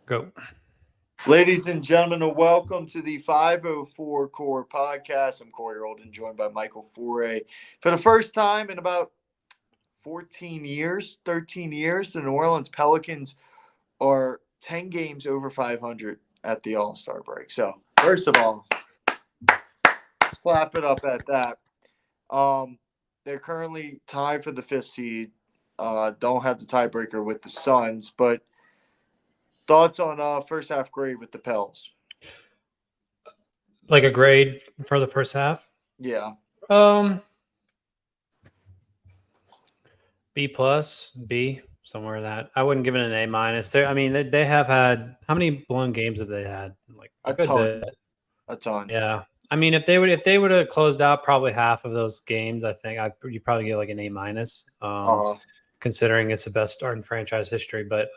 Go. Ladies and gentlemen, welcome to the 504 Core Podcast. I'm Corey Rholdon, joined by Michael Foret. For the first time in about 14 years, 13 years, the New Orleans Pelicans are 10 games over 500 at the All Star break. So, first of all, let's clap it up at that. Um, they're currently tied for the fifth seed. Don't have the tiebreaker with the Suns, but thoughts on first half grade with the Pels? Like a grade for the first half. Yeah. Um, B plus, B, somewhere in that. I wouldn't give it an A minus. I mean, they have had how many blown games have they had? Like a A good bit. ton, a ton. Yeah. I mean, if they would have closed out probably half of those games, I think you probably get like an A minus. Uh, Considering it's the best start in franchise history. But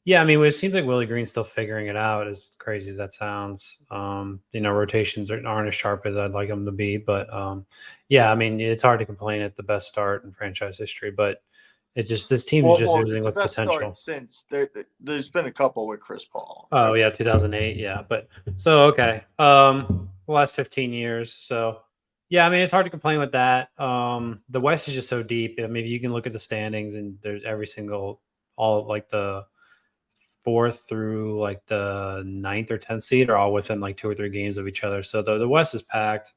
yeah, I mean, it seems like Willie Green's still figuring it out. As crazy as that sounds, rotations aren't as sharp as I'd like them to be. But yeah, I mean, it's hard to complain at the best start in franchise history. But it's just this team is just oozing it's the with best start potential. since there's been a couple with Chris Paul. Oh yeah, 2008. Yeah, but so okay. The last 15 years. So yeah, I mean, it's hard to complain with that. The West is just so deep. I mean, you can look at the standings and there's every single all like the fourth through like the ninth or 10th seed are all within like two or three games of each other. So the West is packed.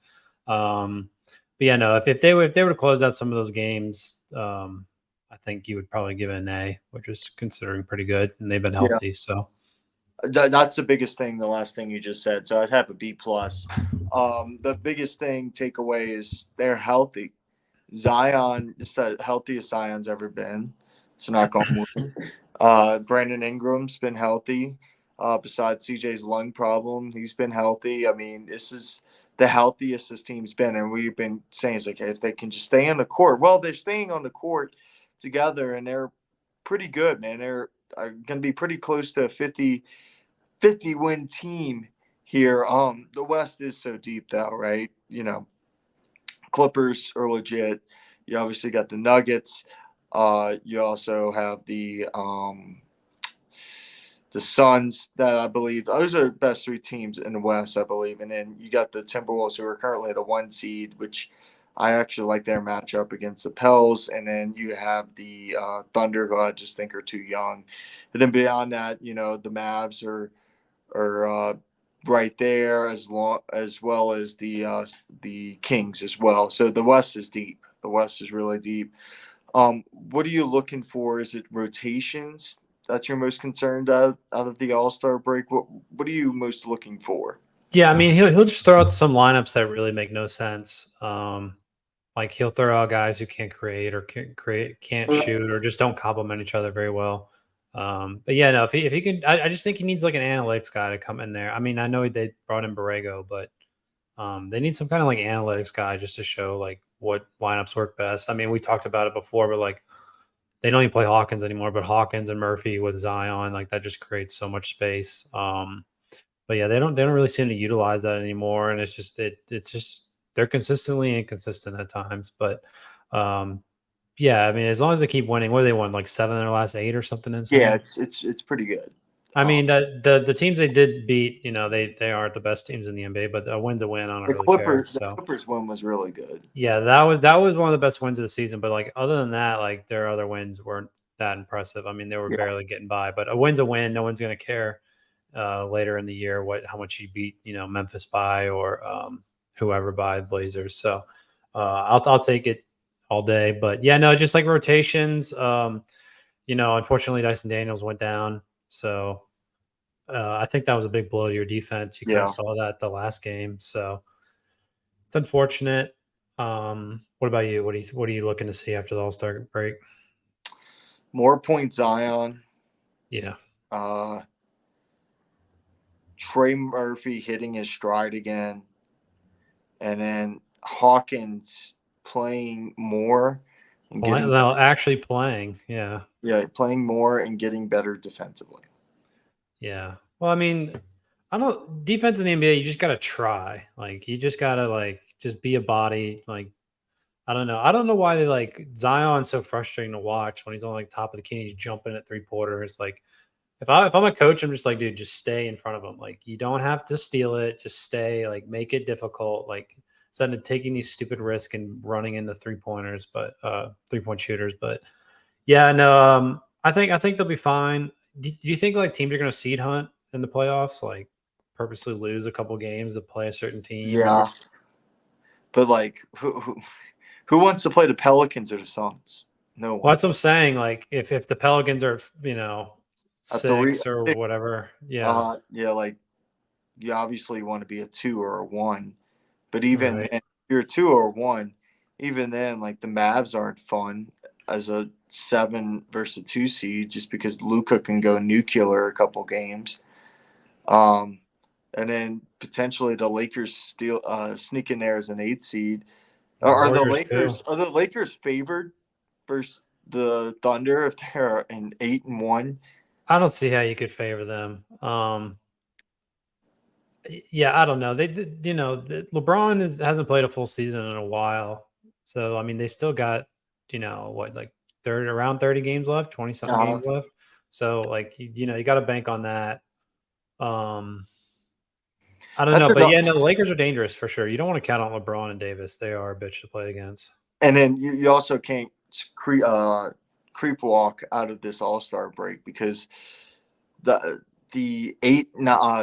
Um, but yeah, no, if they were to close out some of those games, I think you would probably give it an A, which is considering pretty good, and they've been Yeah, healthy. So that's the biggest thing. The last thing you just said. So I'd have a B plus. The biggest thing takeaway is they're healthy. Zion is the healthiest Zion's ever been. It's not going. Brandon Ingram's been healthy. Besides CJ's lung problem, he's been healthy. I mean, this is the healthiest this team's been, and we've been saying it's like if they can just stay on the court. Well, they're staying on the court together, and they're pretty good, man. They're going to be pretty close to a 50 win team here. The West is so deep, though, right? Clippers are legit. You obviously got the Nuggets. You also have the Suns that I believe those are the best three teams in the West, I believe. And then you got the Timberwolves who are currently the one seed, which I actually like their matchup against the Pels. And then you have the Thunder, who I just think are too young. And then beyond that, the Mavs are right there as well as the Kings as well. So the West is deep. The West is really deep. What are you looking for? Is it rotations that you're most concerned out of the All Star break? What are you most looking for? yeah, I mean, he'll just throw out some lineups that really make no sense. Like he'll throw out guys who can't create or can't shoot or just don't complement each other very well. But yeah, no, if he can, I just think he needs like an analytics guy to come in there. I mean, I know they brought in Borrego, but they need some kind of like analytics guy just to show like what lineups work best. I mean, we talked about it before, but like they don't even play Hawkins anymore, but Hawkins and Murphy with Zion, like that just creates so much space. But yeah, they don't really seem to utilize that anymore, and it's just they're consistently inconsistent at times. But um, yeah, I mean, as long as they keep winning, what do they won like seven in their last eight or something Yeah, insane? it's pretty good. I Um, mean, the teams they did beat, they aren't the best teams in the NBA, but a win's a win. I don't really care. The So Clippers one was really good. yeah, that was one of the best wins of the season. But like other than that, like their other wins weren't that impressive. I mean, they were Yeah, barely getting by. But a win's a win. No one's gonna care later in the year how much you beat Memphis by or whoever by Blazers. So I'll take it all day. But yeah, no, just like rotations. Unfortunately, Dyson Daniels went down, so I think that was a big blow to your defense. You kind of yeah. saw that the last game, so it's unfortunate. What about you? What are you looking to see after the All Star break? More points Zion. Yeah, Uh, Trey Murphy hitting his stride again, and then Hawkins playing more and getting well, actually playing. Yeah, playing more and getting better defensively. yeah. Well, I mean, I don't defense in the NBA. You just gotta try. Like you just gotta like just be a body. Like I don't know. I don't know why they like Zion's so frustrating to watch when he's on like top of the key. He's jumping at three pointers. Like if I'm a coach, I'm just like, dude, just stay in front of them. Like, you don't have to steal it. Just stay. Like, make it difficult. Like, instead of taking these stupid risks and running into 3-pointers, but 3-point shooters. But yeah, no, I think they'll be fine. Do you think like teams are going to seed hunt in the playoffs? Like, purposely lose a couple games to play a certain team, or Yeah, but like, who wants to play the Pelicans or the Suns? No well, one. that's what I'm saying. Like, if the Pelicans are A three, 6 or six, whatever, yeah, yeah, like you obviously want to be a 2 or a 1, but even right. then, if you're a 2 or a 1, even then, like the Mavs aren't fun as a 7 versus a 2 seed just because Luca can go nuclear a couple games. Um, and then potentially the Lakers sneak in there as an 8 seed. The Are the Warriors too. Lakers favored versus the Thunder if they're an 8-1? I don't see how you could favor them. Yeah, I don't know. LeBron hasn't played a full season in a while, so I mean, they still got what, like 30 games left, 20 something Uh, games left. So like you got to bank on that. Um, I don't that's know, but enough. yeah, no, the Lakers are dangerous for sure. You don't want to count on LeBron and Davis; they are a bitch to play against. And then you also can't creep walk out of this All Star break because the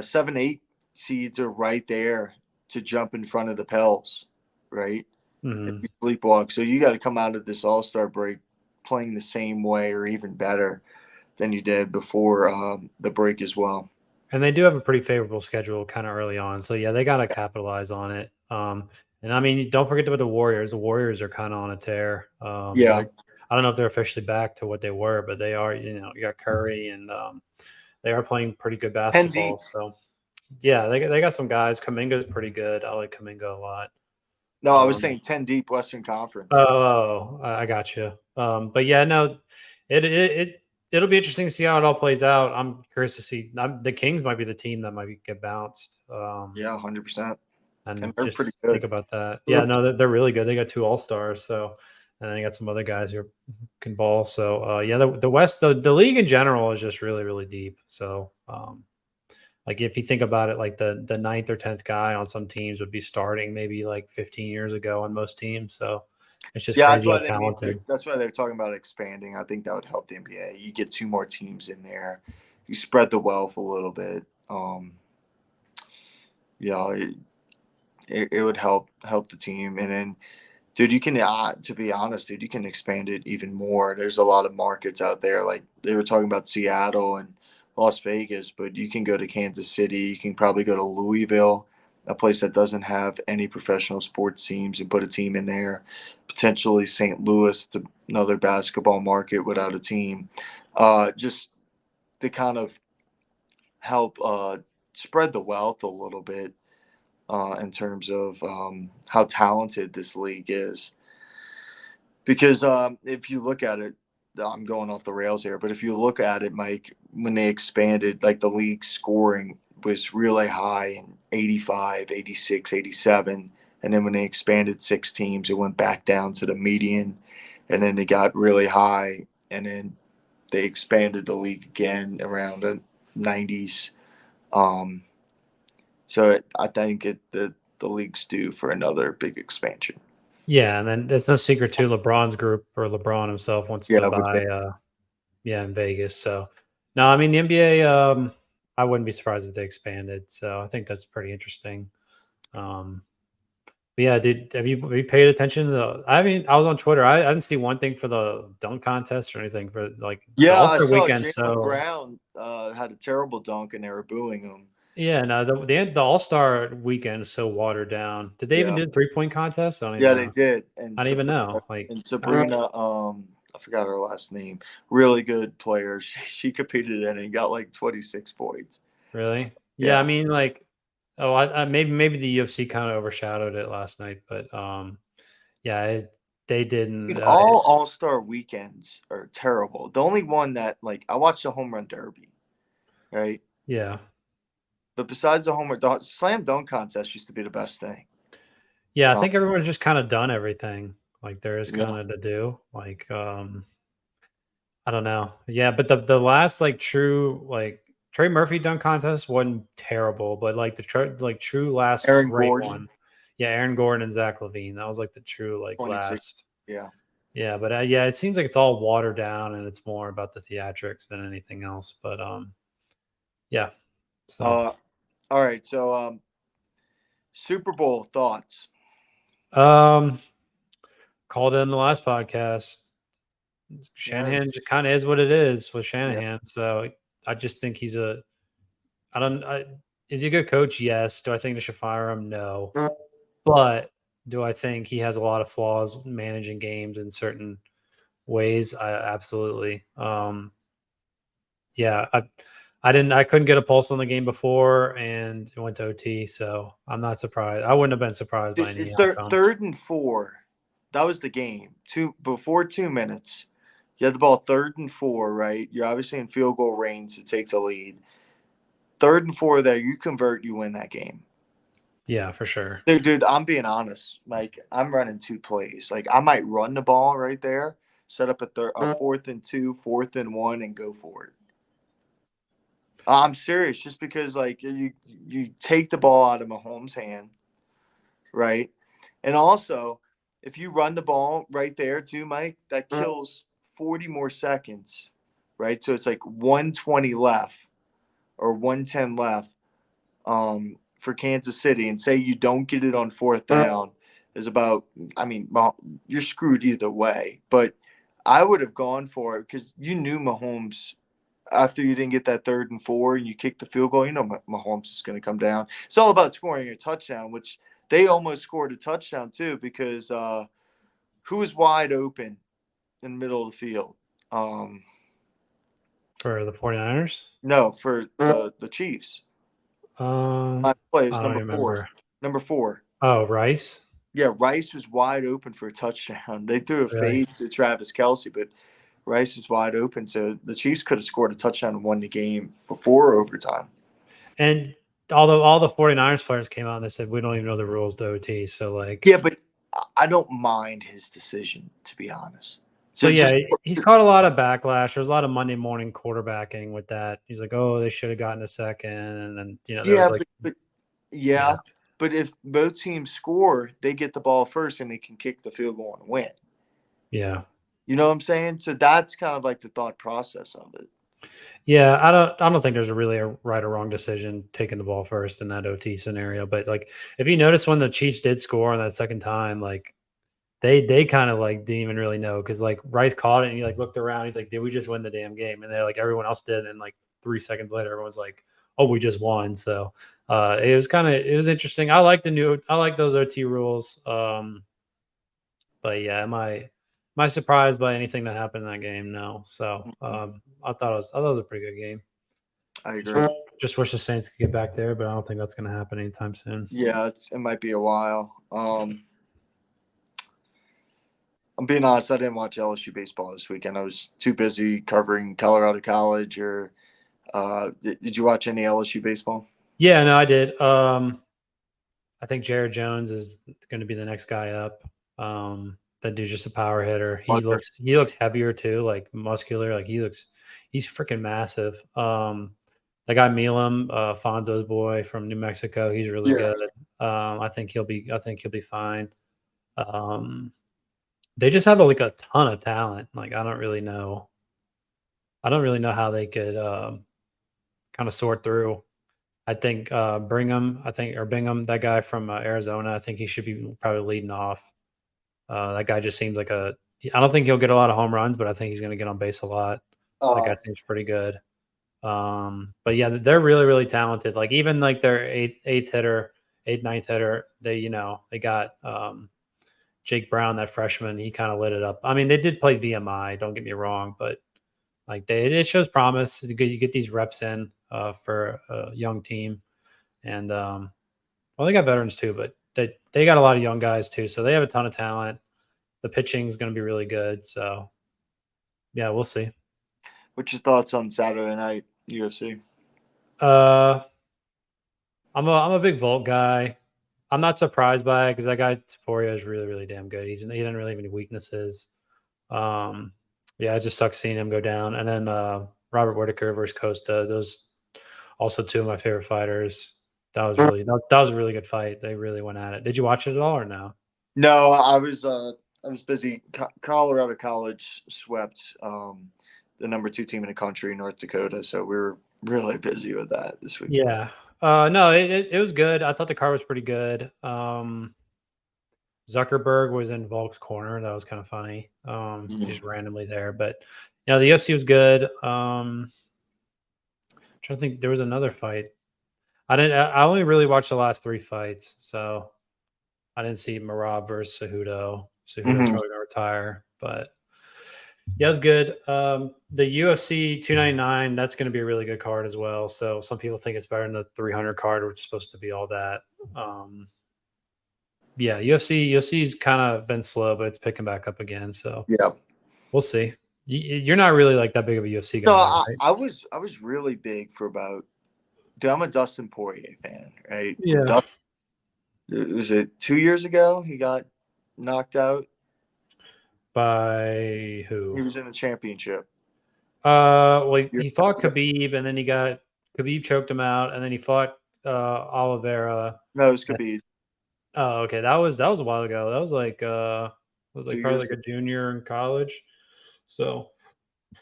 7 8 seeds are right there to jump in front of the Pels, right? If Hmm. you sleepwalk, so you got to come out of this All Star break playing the same way or even better than you did before the break as well. And they do have a pretty favorable schedule kind of early on. So yeah, they got to capitalize on it. And I mean, don't forget about the Warriors. The Warriors are kind of on a tear. Yeah, I don't know if they're officially back to what they were, but they are. You got Curry, and they are playing pretty good 10 basketball. deep. So yeah, they got some guys. Kaminga's pretty good. I like Kaminga a lot. No, I was Um, saying 10 deep Western Conference. oh, I got you. But yeah, no, it'll be interesting to see how it all plays out. I'm curious to see. The Kings might be the team that might get bounced. Yeah, 100%. And And they're pretty just good. think about that. Yeah, no, they're really good. They got 2 All-Stars, so and then they got some other guys who can ball. So yeah, the West, the league in general is just really, really deep. So like if you think about it, like the ninth or 10th guy on some teams would be starting maybe like 15 years ago on most teams. So it's just Yeah, that's crazy why how they need. talented. That's why they're talking about expanding. I think that would help the NBA. You get 2 more teams in there. You spread the wealth a little bit. Yeah, it would help the team. And then, dude, you can to be honest, dude, you can expand it even more. There's a lot of markets out there. Like they were talking about Seattle and Las Vegas, but you can go to Kansas City. You can probably go to Louisville, a place that doesn't have any professional sports teams, and put a team in there. Potentially St. Louis, it's another basketball market without a team. Just to kind of help spread the wealth a little bit in terms of how talented this league is. Because if you look at it, I'm going off the rails here, but if you look at it, Mike, when they expanded, like the league scoring was really high in 85, 86, 87. And then when they expanded 6 teams, it went back down to the median. And then they got really high. And then they expanded the league again around the 90s. Um, I think the league's due for another big expansion. Yeah, and then there's no secret too. LeBron's group or LeBron himself wants to Yeah, with buy yeah, in Vegas. So no, I mean the NBA, I wouldn't be surprised if they expanded. So I think that's pretty interesting. Um, but yeah, have you paid attention to I mean, I was on Twitter. I didn't see one thing for the dunk contest or anything for like the Yeah, I All-Star saw weekend. Jalen So Brown had a terrible dunk and they were booing him. yeah, no, the All-Star weekend is so watered down. Did they even Yeah, do the 3-point contest? I don't even yeah, they know. did. I don't even know. Like, Sabrina, I forgot her last name. Really good player. She competed in it and got like 26 points. really? Yeah, I Yeah, mean, like, oh, maybe the UFC kind of overshadowed it last night, but yeah, they didn't. dude, all Star weekends are terrible. The only one that like I watched the home run derby, right? Yeah, But besides the slam dunk contest used to be the best thing. yeah, I Uh, think everyone's just kind of done everything like there is yeah, kind of to do. Like, I don't know. Yeah, but the last like true like Trey Murphy dunk contest wasn't terrible, but like the true last Aaron great Gordon, one. Yeah, Aaron Gordon and Zach LaVine. That was like the true like 26. last. Yeah. Yeah, but yeah, it seems like it's all watered down and it's more about the theatrics than anything else. But yeah. So All right. So Super Bowl thoughts. um called it in the last podcast. Yeah. Shanahan just kind of is what it is with Yeah. Shanahan. So I just think I don't. Is he a good coach? Yes. Do I think they should fire him? No. But do I think he has a lot of flaws managing games in certain ways? Absolutely. Yeah. I couldn't get a pulse on the game before, and it went to OT. So I'm not surprised. I wouldn't have been surprised by any outcome. Third and 4. That was the game. Before 2 minutes. You had the ball 3rd and 4, right? You're obviously in field goal range to take the lead. 3rd and 4 there, you convert, you win that game. Yeah, for sure. Dude, I'm being honest. Like, I'm running 2 plays. Like, I might run the ball right there, set up a 4th and 2, 4th and 1, and go for it. I'm serious, just because like you take the ball out of Mahomes' hand, right? And also, if you run the ball right there too, Mike, that kills 40 more seconds, right? So it's like 120 left or 110 left for Kansas City. And say you don't get it on 4th down, is about, I mean, you're screwed either way. But I would have gone for it because you knew Mahomes after you didn't get that 3rd and 4 and you kick the field goal, you know Mahomes is going to come down. It's all about scoring a touchdown, which they almost scored a touchdown too because who was wide open in the middle of the field? For the 49ers? No, for the Chiefs. Last play I is don't number 4. remember. Number 4. Oh, Rice? Yeah, Rice was wide open for a touchdown. They threw a Really? fade to Travis Kelce, but Rice was wide open, so the Chiefs could have scored a touchdown and won the game before overtime. And although all the 49ers players came out and they said, we don't even know the rules to OT. So, like, Yeah, but I don't mind his decision, to be honest. so Just yeah, he's caught a lot of backlash. There's a lot of Monday morning quarterbacking with that. He's like, oh, they should have gotten a second. And then, there was yeah, like, but yeah, yeah, but if both teams score, they get the ball first and they can kick the field goal and win. yeah. You know what I'm saying? So that's kind of like the thought process of it. Yeah, I don't think there's really a right or wrong decision taking the ball first in that OT scenario. But like, if you notice when the Chiefs did score on that second time, like they kind of like didn't even really know because like Rice caught it and he like looked around. He's like, did we just win the damn game? And they're like, everyone else did. And like 3 seconds later, everyone's like, oh, we just won. So it was interesting. I like those OT rules. But yeah, am I surprised by anything that happened in that game? No. So I thought it was a pretty good game. I agree. Just wish the Saints could get back there, but I don't think that's going to happen anytime soon. Yeah, it might be a while. I'm being honest, I didn't watch LSU baseball this weekend. I was too busy covering Colorado College. Or did you watch any LSU baseball? Yeah, no, I did. I think Jared Jones is going to be the next guy up. That dude's just a power hitter. He looks heavier too, like muscular. Like he's freaking massive. That guy Milam, Fonzo's boy from New Mexico, he's really Yeah. good. I think he'll be fine. They just have like a ton of talent. Like I don't really know how they could kind of sort through. I think Bingham, that guy from Arizona, I think he should be probably leading off. That guy just seems like I don't think he'll get a lot of home runs, but I think he's going to get on base a lot. That guy seems pretty good. But yeah, they're really, really talented. Like even like their ninth hitter, they got Jake Brown, that freshman. He kind of lit it up. I mean, they did play VMI. Don't get me wrong, but like it shows promise. You get these reps in for a young team, and well, they got veterans too, but they got a lot of young guys too, so they have a ton of talent. The pitching is going to be really good, so yeah, we'll see. What's your thoughts on Saturday night UFC? I'm a big Volt guy. I'm not surprised by it because that guy Taporia is really, really damn good. He doesn't really have any weaknesses. Yeah, it just sucks seeing him go down. And then Robert Whitaker versus Costa. Those also two of my favorite fighters. That was a really good fight. They really went at it. Did you watch it at all or no? No, I was busy. Colorado College swept the number 2 team in the country, North Dakota. So we were really busy with that this weekend. Yeah. No, it was good. I thought the card was pretty good. Zuckerberg was in Volk's corner. That was kind of funny. Just randomly there. But the UFC was good. Trying to think, there was another fight. I only really watched the last 3 fights, so I didn't see Marab versus Cejudo. Cejudo's Mm-hmm. probably gonna retire, but yeah, it was good. The UFC 299, that's going to be a really good card as well. So some people think it's better than the 300 card, which is supposed to be all that. Yeah, UFC's kind of been slow, but it's picking back up again. So Yeah. we'll see. You're not really like that big of a UFC guy, No, though, right? I was really big for about. Dude, I'm a Dustin Poirier fan, right? Yeah. Was it 2 years ago he got knocked out? By He who? was in a championship. Well, he fought Khabib, and then Khabib choked him out, and then he fought Oliveira. No, it was Khabib. Oh, okay. That was a while ago. That was like Two probably years like ago. a junior in college. So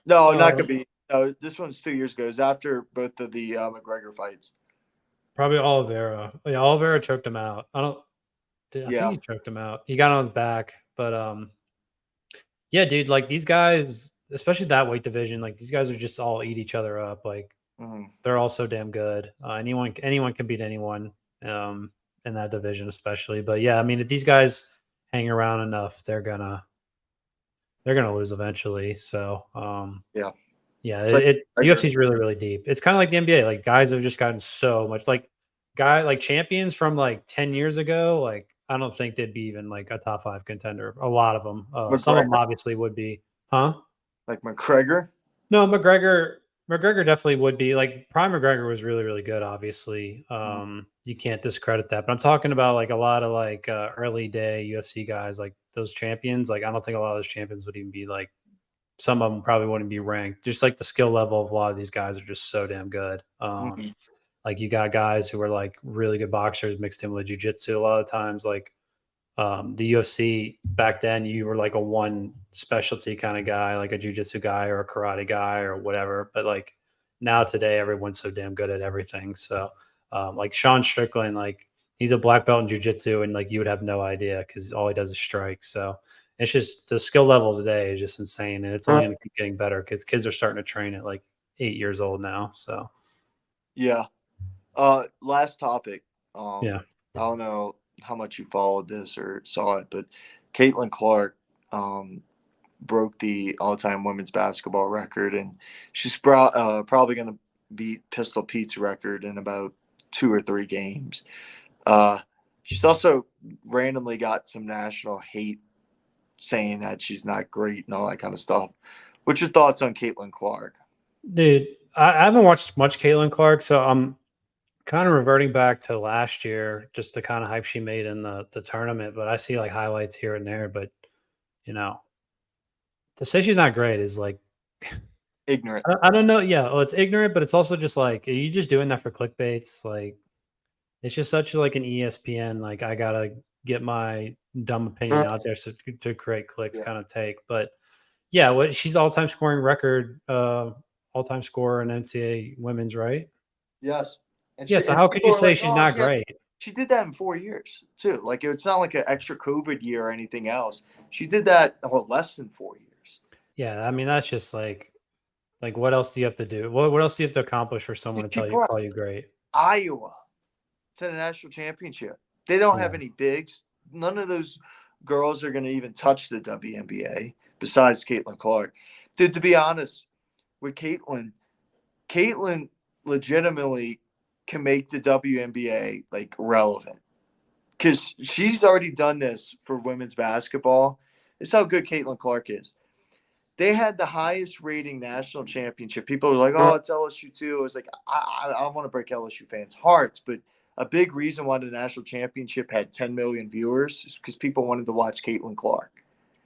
No, not uh Khabib. No, this one's 2 years ago. It was after both of the McGregor fights. probably Oliveira. Yeah, Oliveira choked him out. I think Yeah. he choked him out. He got on his back. But yeah, dude, like these guys, especially that weight division, like these guys are just all eat each other up. Like Mm-hmm. they're all so damn good. Anyone can beat anyone in that division, especially. But yeah, I mean, if these guys hang around enough, they're gonna lose eventually. So Yeah. yeah, It's like McGregor. UFC is really really deep. It's kind of like the NBA. Like guys have just gotten so much. Like champions from like 10 years ago. Like I don't think they'd be even like a top 5 contender. A lot of them. Some of them McGregor. obviously would be. Huh? Like McGregor. No, McGregor definitely would be. Like Prime McGregor was really really good. Obviously, Mm-hmm. you can't discredit that. But I'm talking about like a lot of like early day UFC guys, like those champions. Like I don't think a lot of those champions would even be like. Some of them probably wouldn't be ranked. Just like the skill level of a lot of these guys are just so damn good. Mm-hmm. Like you got guys who are like really good boxers mixed in with jujitsu. A lot of times, like the UFC back then, you were like a one specialty kind of guy, like a jujitsu guy or a karate guy or whatever. But like now today, everyone's so damn good at everything. So like Sean Strickland, like he's a black belt in jujitsu, and like you would have no idea because all he does is strike. So it's just the skill level today is just insane, and it's only going to keep getting better because kids are starting to train at like 8 years old now. So Yeah. Last topic. yeah, I don't know how much you followed this or saw it, but Caitlin Clark broke the all-time women's basketball record, and she's probably going to beat Pistol Pete's record in about 2 or 3 games. Uh, she's also randomly got some national hate saying that she's not great and all that kind of stuff. What's your thoughts on Caitlin Clark? dude, I haven't watched much Caitlin Clark, so I'm kind of reverting back to last year, just the kind of hype she made in the tournament. But I see like highlights here and there. But you know, to say she's not great is like Ignorant. I don't know. Yeah, well, it's ignorant, but it's also just like, are you just doing that for clickbaits? Like, it's just such like an ESPN. Like, I gotta get my dumb opinion out there to create clicks, Yeah. kind of take. But yeah, what she's all time scoring record, all time scorer in NCAA women's, right? Yes. And Yeah. she So and how could people you are say like, she's oh, not great? she did that in 4 years too. Like it's not like an extra COVID year or anything else. She did that less than 4 years. Yeah, I mean that's just like what else do you have to do? What else do you have to accomplish for someone to She call brought you great? Iowa to the national championship. They don't Yeah. have any bigs. None of those girls are going to even touch the WNBA besides Caitlin Clark. Dude, to be honest, with Caitlin legitimately can make the WNBA like relevant because she's already done this for women's basketball. It's how good Caitlin Clark is. They had the highest rating national championship. People were like, "Oh, it's LSU too." I was like, I don't want to break LSU fans' hearts, but a big reason why the national championship had 10 million viewers is because people wanted to watch Caitlin Clark.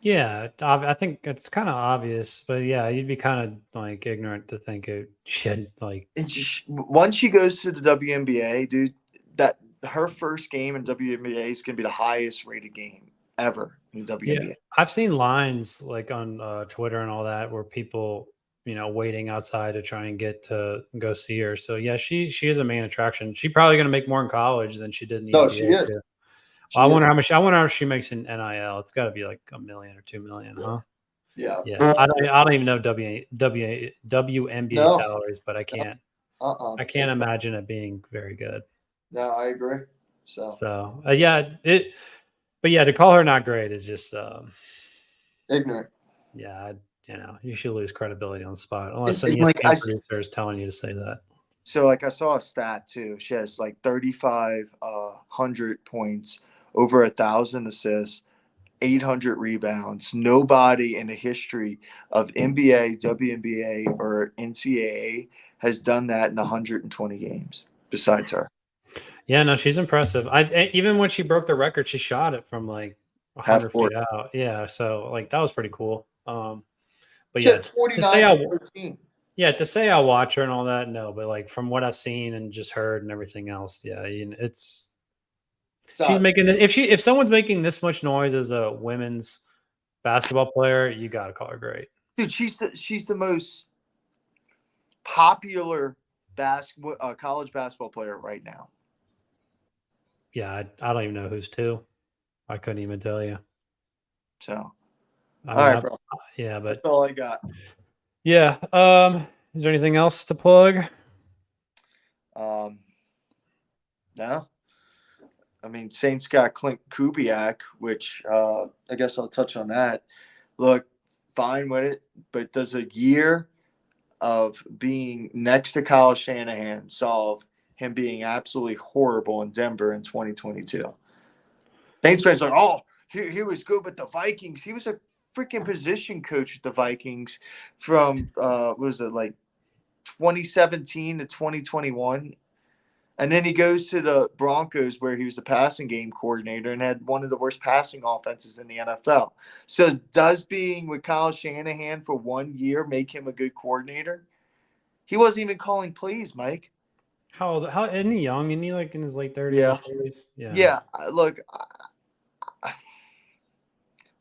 Yeah, I think it's kind of obvious, but yeah, you'd be kind of like ignorant to think it should like. And once she goes to the WNBA, dude, that her first game in WNBA is going to be the highest rated game ever in the Yeah, WNBA. I've seen lines like on Twitter and all that where people, waiting outside to try and get to go see her. So yeah, she is a main attraction. She's probably going to make more in college than she did in the No, she NBA is. too. Well, She is. I wonder how much she makes in NIL. It's got to be like $1 million or 2 million, huh? Yeah. Yeah, I don't even know WNBA No. salaries, but I can't imagine it being very good. No, I agree. So So yeah, but yeah, to call her not great is just ignorant. yeah, you should lose credibility on the spot unless some And like ESPN producer is telling you to say that. so like I saw a stat too. She has like 3,500 points, over 1,000 assists, 800 rebounds. Nobody in the history of NBA, WNBA, or NCAA has done that in 120 games besides her. Yeah, no, she's impressive. Even when she broke the record, she shot it from like Half 100 court. feet out. Yeah, so like that was pretty cool. But She yeah, had 49 and 13. to say I watch her and all that, no. But like from what I've seen and just heard and everything else, yeah, she's So, making this. If someone's making this much noise as a women's basketball player, you got to call her great. dude, she's the most popular college basketball player right now. Yeah, I don't even know who's two. I couldn't even tell you. So, I all mean, right, bro. yeah, That's but all I got. yeah. Is there anything else to plug? Um, no. I mean, Saints got Clint Kubiak, which I guess I'll touch on that. Look, fine with it, but does a year of being next to Kyle Shanahan solve him being absolutely horrible in Denver in 2022? Saints fans are like, oh, he was good with the Vikings. He was a freaking position coach with the Vikings from what was it, like 2017 to 2021. And then he goes to the Broncos where he was the passing game coordinator and had one of the worst passing offenses in the NFL. So does being with Kyle Shanahan for 1 year make him a good coordinator? He wasn't even calling plays, Mike. How old? How isn't he young? Isn't he like in his late 30s or Yeah. 40s? Yeah. Yeah. Look,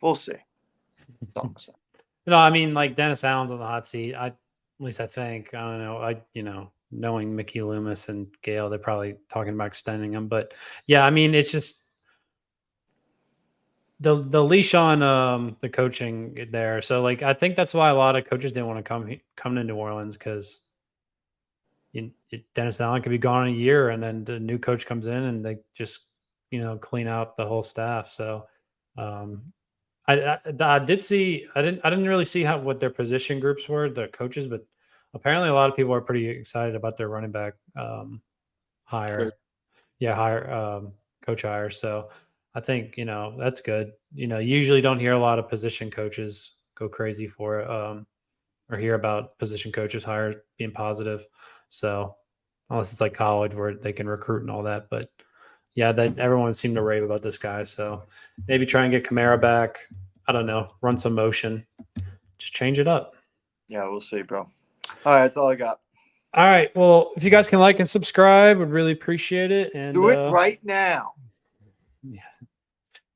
we'll see. No, I mean like Dennis Allen's on the hot seat. At least I think. I don't know. Knowing Mickey Loomis and Gale, they're probably talking about extending him. But yeah, I mean it's just the leash on the coaching there. So like I think that's why a lot of coaches didn't want to come to New Orleans because Dennis Allen could be gone in a year, and then the new coach comes in and they just clean out the whole staff. So um, I did see I didn't really see what their position groups were, the coaches, but apparently a lot of people are pretty excited about their running back hire. Yeah, hire coach hire. So I think that's good. You usually don't hear a lot of position coaches go crazy for it. Or hear about position coaches hires being positive. So unless it's like college where they can recruit and all that, but yeah, that everyone seemed to rave about this guy. So maybe try and get Kamara back. I don't know, run some motion, just change it up. Yeah, we'll see, bro. All right, that's all I got. All right. Well, if you guys can like and subscribe, would really appreciate it. And do it right now. Yeah.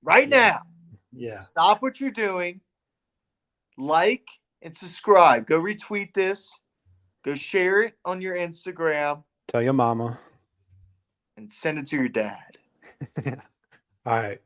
Right now. Yeah. Stop what you're doing. Like and subscribe. Go retweet this. Go share it on your Instagram. Tell your mama. And send it to your dad. All right.